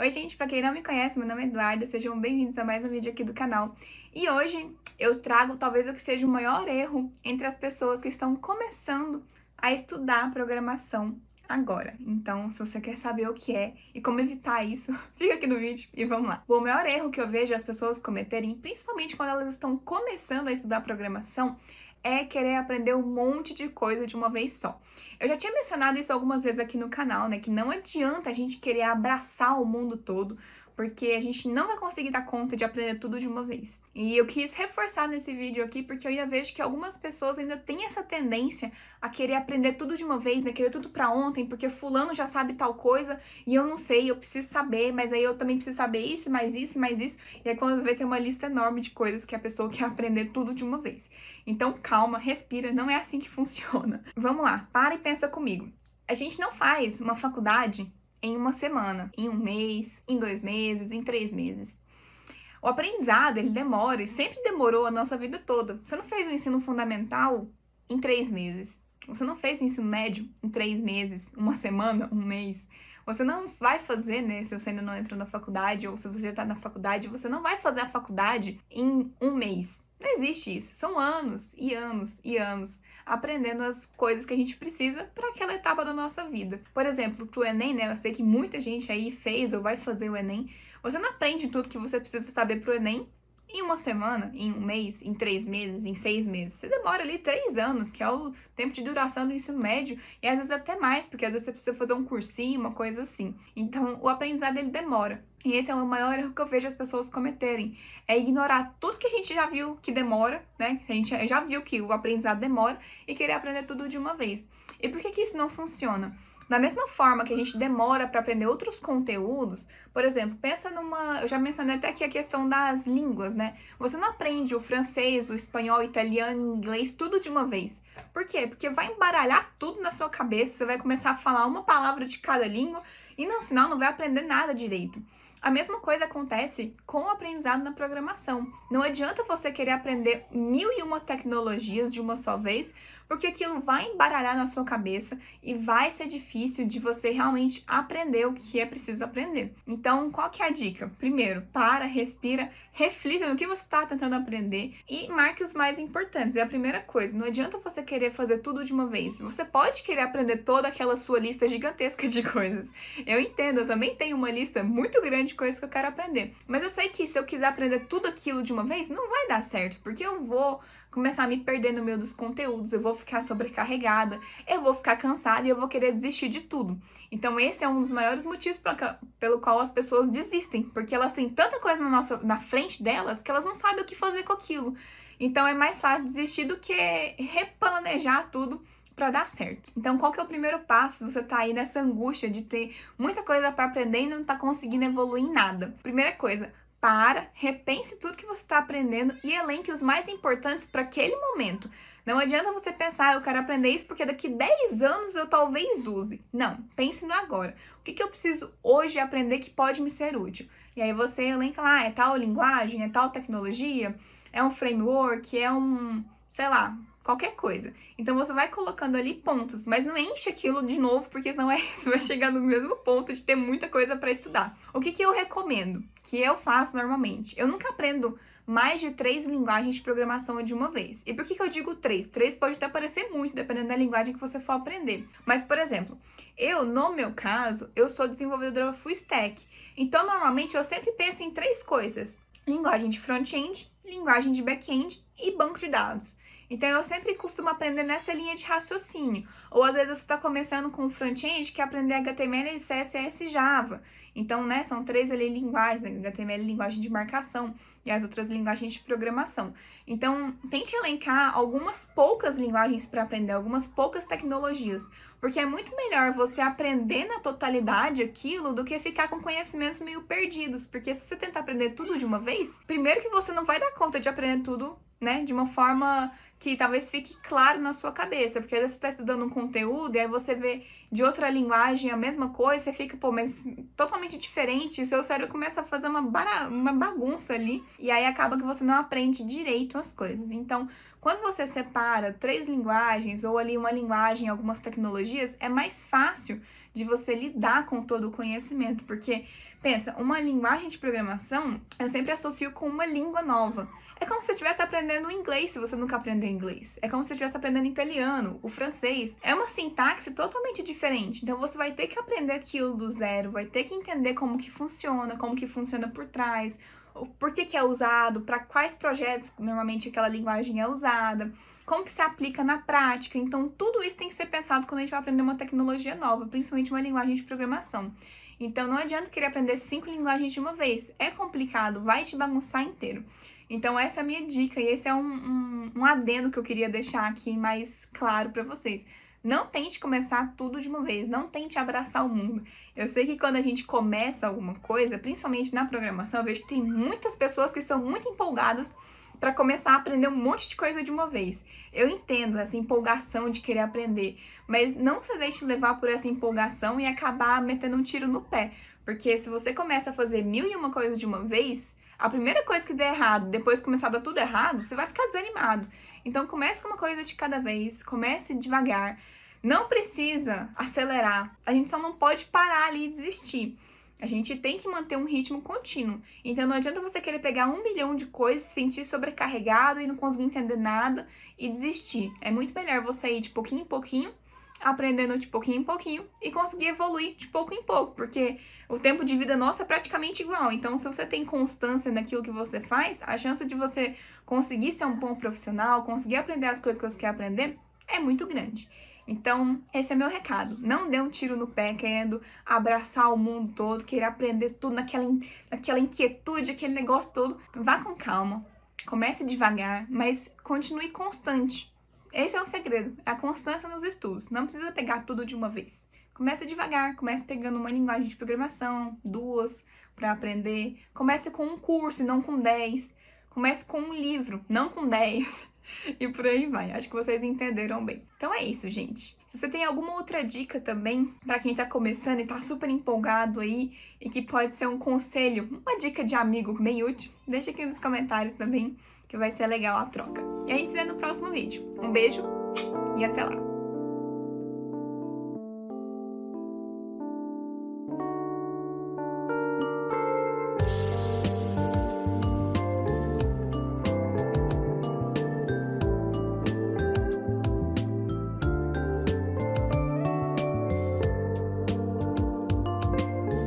Oi, gente, pra quem não me conhece, meu nome é Eduarda, sejam bem-vindos a mais um vídeo aqui do canal. E hoje eu trago talvez o que seja o maior erro entre as pessoas que estão começando a estudar programação agora. Então, se você quer saber o que é e como evitar isso, fica aqui no vídeo e vamos lá. O maior erro que eu vejo as pessoas cometerem, principalmente quando elas estão começando a estudar programação, é querer aprender um monte de coisa de uma vez só. Eu já tinha mencionado isso algumas vezes aqui no canal, né? Que não adianta a gente querer abraçar o mundo todo, porque a gente não vai conseguir dar conta de aprender tudo de uma vez. E eu quis reforçar nesse vídeo aqui, porque eu ainda vejo que algumas pessoas ainda têm essa tendência a querer aprender tudo de uma vez, né? Querer tudo pra ontem, porque fulano já sabe tal coisa e eu não sei, eu preciso saber, mas aí eu também preciso saber isso, mais isso, mais isso. E aí quando vê tem uma lista enorme de coisas que a pessoa quer aprender tudo de uma vez. Então calma, respira, não é assim que funciona. Vamos lá, para e pensa comigo. A gente não faz uma faculdade em uma semana, em um mês, em 2 meses, em 3 meses. O aprendizado, ele demora e sempre demorou a nossa vida toda. Você não fez o ensino fundamental em 3 meses. Você não fez o ensino médio em 3 meses, uma semana, um mês. Você não vai fazer, né, se você ainda não entrou na faculdade ou se você já está na faculdade, você não vai fazer a faculdade em um mês. Não existe isso. São anos e anos e anos aprendendo as coisas que a gente precisa para aquela etapa da nossa vida. Por exemplo, pro Enem, né, eu sei que muita gente aí fez ou vai fazer o Enem. Você não aprende tudo que você precisa saber pro Enem em uma semana, em um mês, em 3 meses, em 6 meses. Você demora ali 3 anos, que é o tempo de duração do ensino médio, e às vezes até mais, porque às vezes você precisa fazer um cursinho, uma coisa assim. Então, o aprendizado, ele demora. E esse é o maior erro que eu vejo as pessoas cometerem. É ignorar tudo que a gente já viu que demora, né? A gente já viu que o aprendizado demora e querer aprender tudo de uma vez. E por que isso não funciona? Da mesma forma que a gente demora para aprender outros conteúdos, por exemplo, pensa numa. Eu já mencionei até aqui a questão das línguas, né? Você não aprende o francês, o espanhol, o italiano, o inglês, tudo de uma vez. Por quê? Porque vai embaralhar tudo na sua cabeça, você vai começar a falar uma palavra de cada língua e no final não vai aprender nada direito. A mesma coisa acontece com o aprendizado na programação. Não adianta você querer aprender 1001 tecnologias de uma só vez, porque aquilo vai embaralhar na sua cabeça e vai ser difícil de você realmente aprender o que é preciso aprender. Então, qual que é a dica? Primeiro, para, respira, reflita no que você está tentando aprender e marque os mais importantes. É a primeira coisa. Não adianta você querer fazer tudo de uma vez. Você pode querer aprender toda aquela sua lista gigantesca de coisas. Eu entendo, eu também tenho uma lista muito grande de coisas que eu quero aprender. Mas eu sei que se eu quiser aprender tudo aquilo de uma vez, não vai dar certo, porque eu vou começar a me perder no meio dos conteúdos, eu vou ficar sobrecarregada, eu vou ficar cansada e eu vou querer desistir de tudo. Então esse é um dos maiores motivos pelo qual as pessoas desistem, porque elas têm tanta coisa na frente delas que elas não sabem o que fazer com aquilo. Então é mais fácil desistir do que replanejar tudo para dar certo. Então, qual que é o primeiro passo? Você tá aí nessa angústia de ter muita coisa para aprender e não tá conseguindo evoluir em nada. Primeira coisa, para, repense tudo que você está aprendendo e elenque os mais importantes para aquele momento. Não adianta você pensar, eu quero aprender isso porque daqui 10 anos eu talvez use. Não, pense no agora. O que eu preciso hoje aprender que pode me ser útil? E aí você elenca lá, é tal linguagem, é tal tecnologia, é um framework, é um, sei lá, qualquer coisa. Então você vai colocando ali pontos, mas não enche aquilo de novo, porque senão você vai chegar no mesmo ponto de ter muita coisa para estudar. O que eu recomendo? Que eu faço normalmente? Eu nunca aprendo mais de 3 linguagens de programação de uma vez. E por que eu digo 3? 3 pode até parecer muito, dependendo da linguagem que você for aprender. Mas, por exemplo, no meu caso, eu sou desenvolvedora full stack. Então, normalmente, eu sempre penso em 3 coisas. Linguagem de front-end, linguagem de back-end e banco de dados. Então, eu sempre costumo aprender nessa linha de raciocínio. Ou, às vezes, você está começando com front-end, que é aprender HTML, CSS e Java. Então, né, são 3 ali linguagens, né? HTML, linguagem de marcação, e as outras linguagens de programação. Então, tente elencar algumas poucas linguagens para aprender, algumas poucas tecnologias. Porque é muito melhor você aprender na totalidade aquilo do que ficar com conhecimentos meio perdidos. Porque se você tentar aprender tudo de uma vez, primeiro que você não vai dar conta de aprender tudo, né, de uma forma que talvez fique claro na sua cabeça, porque às vezes você está estudando um conteúdo e aí você vê de outra linguagem a mesma coisa, você fica, pô, mas totalmente diferente, e seu cérebro começa a fazer uma bagunça ali, e aí acaba que você não aprende direito as coisas. Então, quando você separa 3 linguagens, ou ali uma linguagem, algumas tecnologias, é mais fácil de você lidar com todo o conhecimento, porque Pensa, uma linguagem de programação, eu sempre associo com uma língua nova. É como se você estivesse aprendendo inglês se você nunca aprendeu inglês. É como se você estivesse aprendendo italiano, o francês. É uma sintaxe totalmente diferente. Então você vai ter que aprender aquilo do zero, vai ter que entender como que funciona por trás, por que é usado, para quais projetos normalmente aquela linguagem é usada, como que se aplica na prática. Então tudo isso tem que ser pensado quando a gente vai aprender uma tecnologia nova, principalmente uma linguagem de programação. Então não adianta querer aprender 5 linguagens de uma vez. É complicado, vai te bagunçar inteiro. Então essa é a minha dica e esse é um adendo que eu queria deixar aqui mais claro para vocês. Não tente começar tudo de uma vez, não tente abraçar o mundo. Eu sei que quando a gente começa alguma coisa, principalmente na programação, eu vejo que tem muitas pessoas que são muito empolgadas para começar a aprender um monte de coisa de uma vez. Eu entendo essa empolgação de querer aprender, mas não se deixe levar por essa empolgação e acabar metendo um tiro no pé. Porque se você começa a fazer 1001 coisas de uma vez, a primeira coisa que der errado, depois que começar a dar tudo errado, você vai ficar desanimado. Então comece com uma coisa de cada vez, comece devagar. Não precisa acelerar, a gente só não pode parar ali e desistir. A gente tem que manter um ritmo contínuo. Então não adianta você querer pegar 1 milhão de coisas, se sentir sobrecarregado e não conseguir entender nada e desistir. É muito melhor você ir de pouquinho em pouquinho, aprendendo de pouquinho em pouquinho e conseguir evoluir de pouco em pouco, porque o tempo de vida nosso é praticamente igual. Então, se você tem constância naquilo que você faz, a chance de você conseguir ser um bom profissional, conseguir aprender as coisas que você quer aprender, é muito grande. Então, esse é meu recado. Não dê um tiro no pé querendo abraçar o mundo todo, querer aprender tudo naquela inquietude, aquele negócio todo. Vá com calma, comece devagar, mas continue constante. Esse é o segredo, é a constância nos estudos. Não precisa pegar tudo de uma vez. Comece devagar, comece pegando uma linguagem de programação, 2 para aprender. Comece com um curso e não com 10. Comece com um livro, não com 10. E por aí vai. Acho que vocês entenderam bem. Então é isso, gente. Se você tem alguma outra dica também para quem tá começando e tá super empolgado aí e que pode ser um conselho, uma dica de amigo bem útil, deixa aqui nos comentários também, que vai ser legal a troca. E a gente se vê no próximo vídeo. Um beijo e até lá!